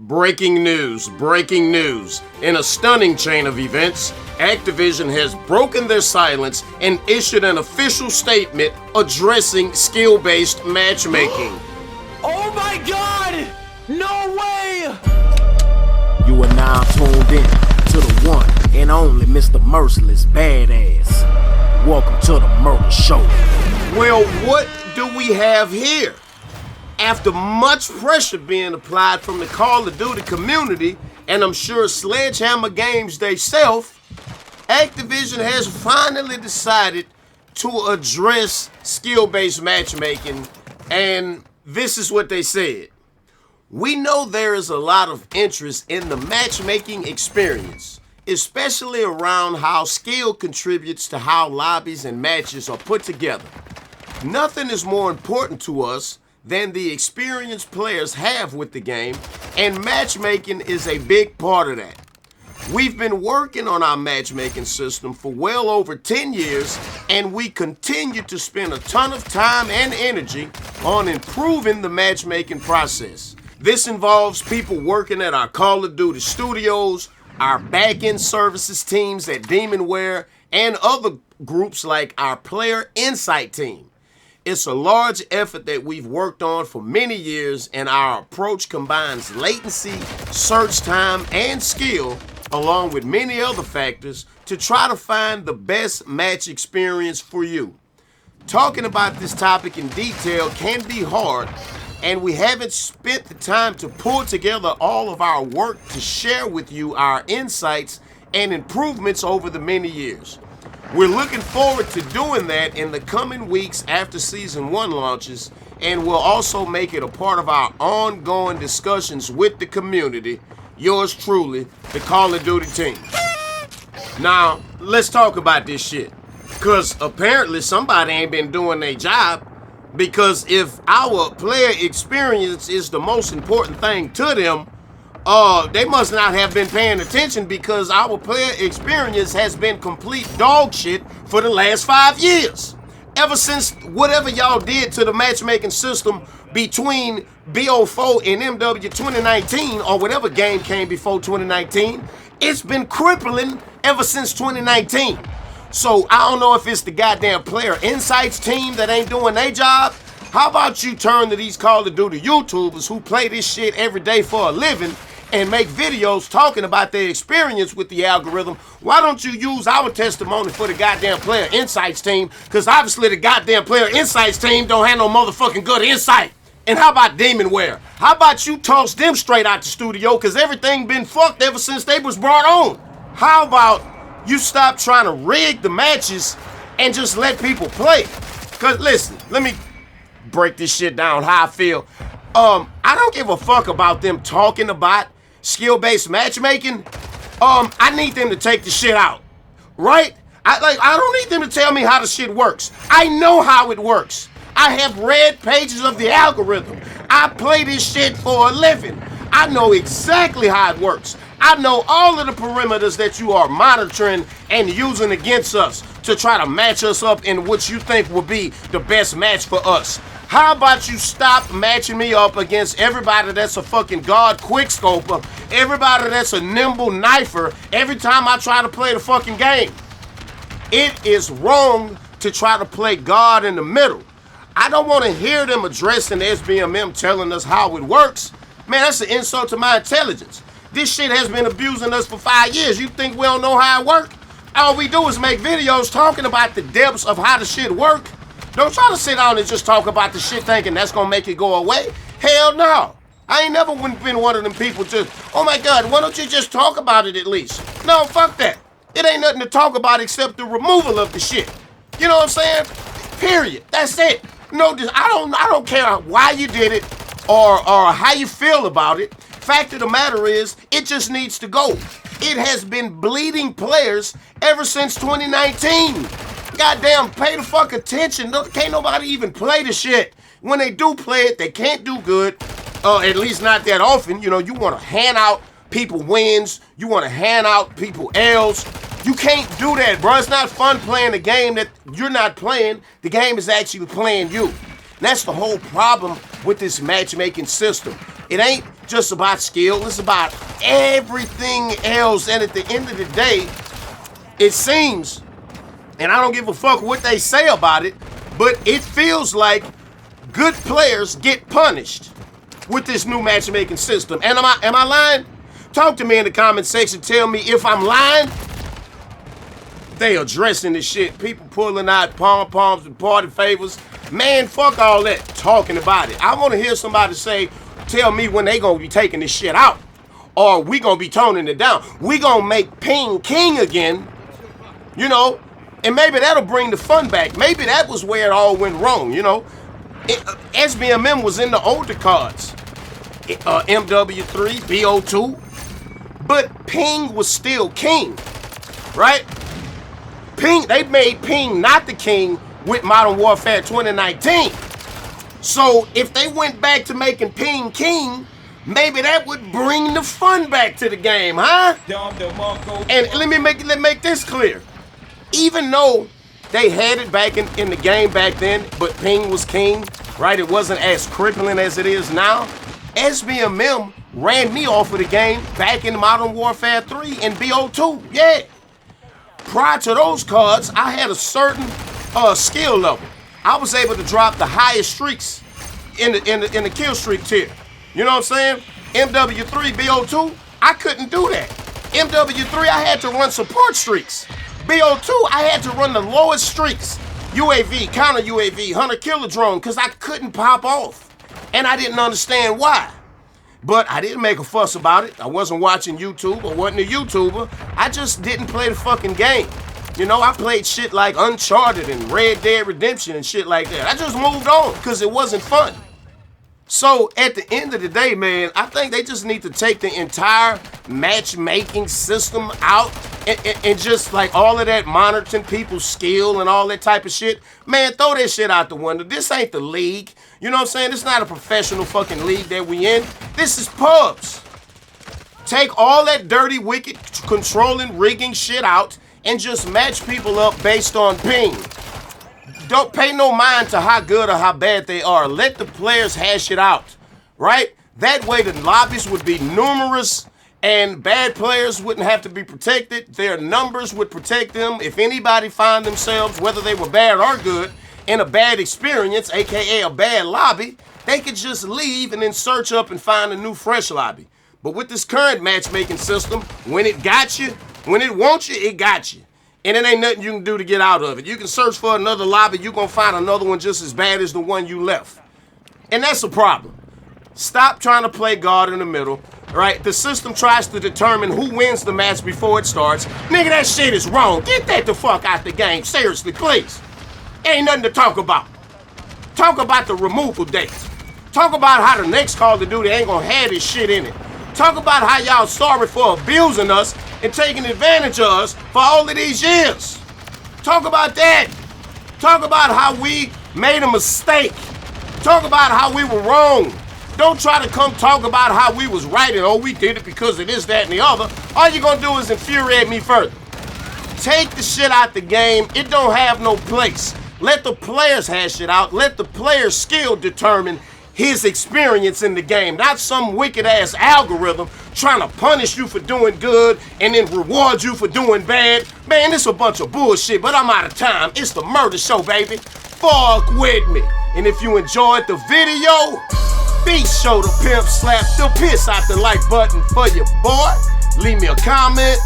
Breaking news, breaking news. In a stunning chain of events, Activision has broken their silence and issued an official statement addressing skill-based matchmaking. Oh my god! No way! You are now tuned in to the one and only Mr. Merciless Badass. Welcome to the Murder Show. Well, what do we have here? After much pressure being applied from the Call of Duty community, and I'm sure Sledgehammer Games themselves, Activision has finally decided to address skill-based matchmaking, and this is what they said. We know there is a lot of interest in the matchmaking experience, especially around how skill contributes to how lobbies and matches are put together. Nothing is more important to us than the experience players have with the game, and matchmaking is a big part of that. We've been working on our matchmaking system for well over 10 years, and we continue to spend a ton of time and energy on improving the matchmaking process. This involves people working at our Call of Duty studios, our back-end services teams at MWIII, and other groups like our Player Insight team. It's a large effort that we've worked on for many years, and our approach combines latency, search time, and skill, along with many other factors, to try to find the best match experience for you. Talking about this topic in detail can be hard, and we haven't spent the time to pull together all of our work to share with you our insights and improvements over the many years. We're looking forward to doing that in the coming weeks after Season 1 launches, and we'll also make it a part of our ongoing discussions with the community. Yours truly, the Call of Duty team. Now, let's talk about this shit, because apparently somebody ain't been doing their job, because if our player experience is the most important thing to them, they must not have been paying attention, because our player experience has been complete dog shit for the last 5 years. Ever since whatever y'all did to the matchmaking system between BO4 and MW 2019, or whatever game came before 2019, it's been crippling ever since 2019. So I don't know if it's the goddamn Player Insights team that ain't doing their job. How about you turn to these Call of Duty YouTubers who play this shit every day for a living and make videos talking about their experience with the algorithm? Why don't you use our testimony for the goddamn Player Insights team? Because obviously the goddamn Player Insights team don't have no motherfucking good insight. And how about MWIII? How about you toss them straight out the studio, because everything been fucked ever since they was brought on? How about you stop trying to rig the matches and just let people play? Because listen, let me break this shit down how I feel. I don't give a fuck about them talking about skill-based matchmaking. I need them to take the shit out, right? I don't need them to tell me how the shit works. I know how it works. I have read pages of the algorithm. I play this shit for a living. I know exactly how it works. I know all of the perimeters that you are monitoring and using against us to try to match us up in what you think will be the best match for us. How about you stop matching me up against everybody that's a fucking God quickscoper, everybody that's a nimble knifer every time I try to play the fucking game? It is wrong to try to play God in the middle. I don't want to hear them addressing SBMM telling us how it works. Man, that's an insult to my intelligence. This shit has been abusing us for 5 years. You think we don't know how it works? All we do is make videos talking about the depths of how the shit work. Don't try to sit down and just talk about the shit thinking that's gonna make it go away. Hell no. I ain't never been one of them people just, oh my God, why don't you just talk about it at least? No, fuck that. It ain't nothing to talk about except the removal of the shit. You know what I'm saying? Period. That's it. No, I don't care why you did it or how you feel about it. Fact of the matter is, it just needs to go. It has been bleeding players ever since 2019. Goddamn, pay the fuck attention. Can't nobody even play the shit. When they do play it, they can't do good. At least not that often. You know, you want to hand out people wins. You want to hand out people L's. You can't do that, bro. It's not fun playing a game that you're not playing. The game is actually playing you. And that's the whole problem with this matchmaking system. It ain't just about skill. It's about everything else. And at the end of the day, it seems, and I don't give a fuck what they say about it, but it feels like good players get punished with this new matchmaking system. And am I lying? Talk to me in the comment section. Tell me if I'm lying. They addressing this shit. People pulling out pom-poms and party favors. Man, fuck all that talking about it. I want to hear somebody say, tell me when they gonna be taking this shit out. Or we gonna be toning it down. We gonna make ping king again. You know, and maybe that'll bring the fun back. Maybe that was where it all went wrong, you know. SBMM was in the older cards. MW3, BO2. But ping was still king, right? Ping, they made ping not the king with Modern Warfare 2019. So if they went back to making ping king, maybe that would bring the fun back to the game, huh? And let me make this clear. Even though they had it back in the game back then, but ping was king, right? It wasn't as crippling as it is now. SBMM ran me off of the game back in Modern Warfare 3 and BO2, yeah. Prior to those cards, I had a certain skill level. I was able to drop the highest streaks in the kill streak tier. You know what I'm saying? MW3, BO2, I couldn't do that. MW3, I had to run support streaks. BO2, I had to run the lowest streaks. UAV, counter UAV, hunter killer drone, because I couldn't pop off. And I didn't understand why. But I didn't make a fuss about it. I wasn't watching YouTube. I wasn't a YouTuber. I just didn't play the fucking game. You know, I played shit like Uncharted and Red Dead Redemption and shit like that. I just moved on because it wasn't fun. So at the end of the day, man, I think they just need to take the entire matchmaking system out and just like all of that monitoring people's skill and all that type of shit. Man, throw that shit out the window. This ain't the league. You know what I'm saying? This is not a professional fucking league that we in. This is pubs. Take all that dirty, wicked, controlling, rigging shit out and just match people up based on ping. Don't pay no mind to how good or how bad they are. Let the players hash it out, right? That way the lobbies would be numerous and bad players wouldn't have to be protected. Their numbers would protect them. If anybody find themselves, whether they were bad or good, in a bad experience, aka a bad lobby, they could just leave and then search up and find a new fresh lobby. But with this current matchmaking system, when it got you, when it wants you, it got you. And it ain't nothing you can do to get out of it. You can search for another lobby, you're gonna find another one just as bad as the one you left. And that's a problem. Stop trying to play God in the middle, right? The system tries to determine who wins the match before it starts. Nigga, that shit is wrong. Get that the fuck out the game. Seriously, please. Ain't nothing to talk about. Talk about the removal dates. Talk about how the next Call of Duty ain't gonna have this shit in it. Talk about how y'all sorry for abusing us and taking advantage of us for all of these years. Talk about that. Talk about how we made a mistake. Talk about how we were wrong. Don't try to come talk about how we was right and oh, we did it because of this, that, and the other. All you're gonna do is infuriate me further. Take the shit out the game. It don't have no place. Let the players hash it out. Let the player's skill determine his experience in the game, not some wicked-ass algorithm trying to punish you for doing good and then reward you for doing bad. Man, this a bunch of bullshit, but I'm out of time. It's the Murder Show, baby. Fuck with me. And if you enjoyed the video, be sure to pimp slap the piss out the like button for your boy. Leave me a comment.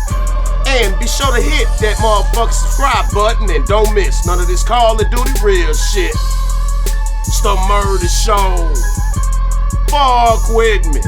And be sure to hit that motherfucking subscribe button and don't miss none of this Call of Duty real shit. It's the Murder Show. Fuck with me.